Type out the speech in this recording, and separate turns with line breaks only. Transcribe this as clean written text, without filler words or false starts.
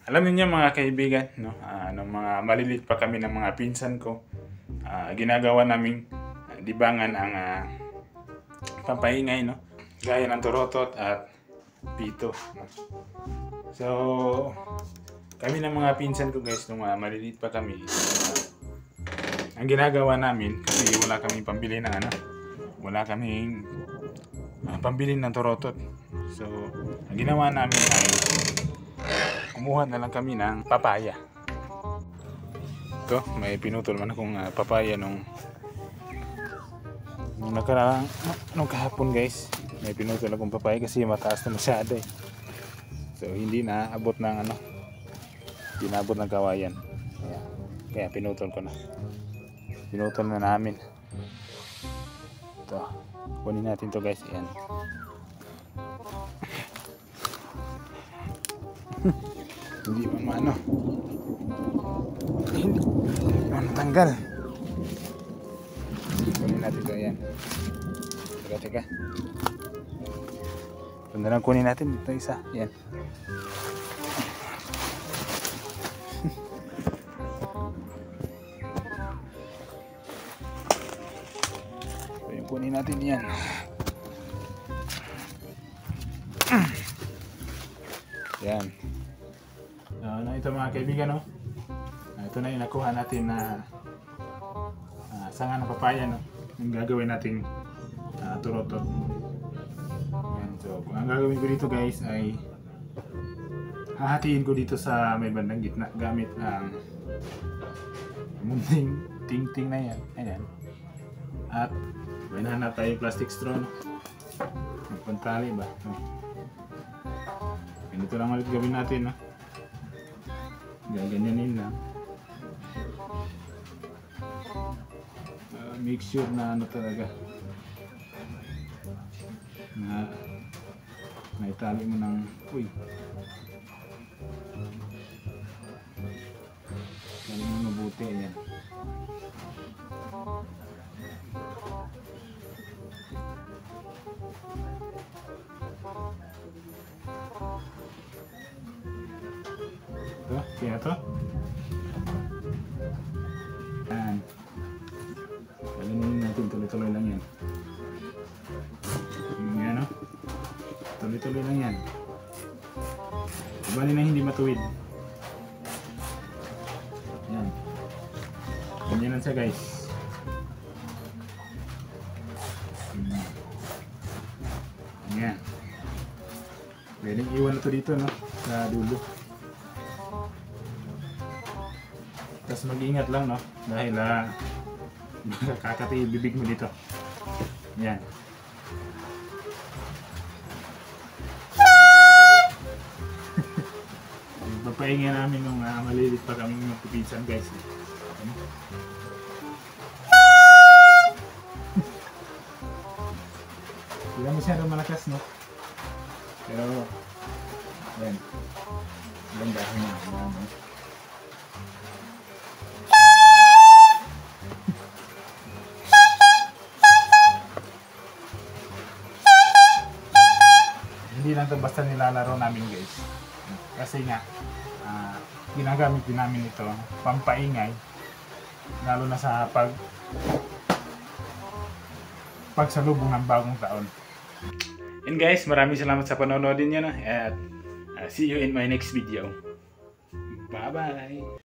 Alam niyo mga kaibigan, no? Nung mga maliliit pa kami ng mga pinsan ko, ginagawa naming libangan ang pampaingay, no? Gaya ng torotot at pito. No? So, kami ng mga pinsan ko guys, nung maliliit pa kami, ang ginagawa namin, kasi wala kaming pambili ng wala kaming pambili ng torotot. So, ang ginawa namin ay kumuha na lang kami ng papaya. Ito, may pinutol man akong papaya nung nakaraan, nung kahapon guys. May pinutol akong papaya kasi mataas na masyado eh. So, hindi na abot ng hindi na abot ng kawayan. Kaya pinutol ko na. Pinutol na namin. Ito, kunin natin to guys. Yan. Hindi man hindi man tanggal. Kunin natin ito. Yan. Teka. Ito na lang kunin natin. Ito isa. Yan. Kunin natin yan. Yan. Ito mga kaibigan, no? Ito na yung nakuha natin na sanga ng papaya, no? Yung gagawin natin turotot. Yan. So, ang gagawin ko dito guys ay hahatiin ko dito sa may bandang gitna gamit ang munting ting-ting na yan. Ayan. At may nahanap tayo plastic straw, no? Magpantali ba? No? Ganito lang ulit gawin natin, no? Gaganyanin lang. Make sure na talaga na naitali mo ng tali mo mabuti. Ayan. Kaya ito. Yan. Galinin natin. Tuloy-tuloy lang yan. Yan, no? Tuloy-tuloy lang yan. Bali na hindi matuwid. Yan. Ganyan lang siya guys. Yan. Pwedeng iwan na ito dito, no? Sa dulo. Tapos mag-ingat lang, no? Dahil kakati bibig mo dito. Yan. Papahinga namin nung malilit pa kami magpipinsan guys. Hindi na masyadong malakas, no? Pero yan. Gandahan na. Yan, no? Hindi lang ito basta nilalaro namin guys. Kasi nga, ginagamit din namin ito pampaingay. Lalo na sa pagsalubong ng bagong taon. And guys, maraming salamat sa panonood niyo, no? At see you in my next video. Bye-bye!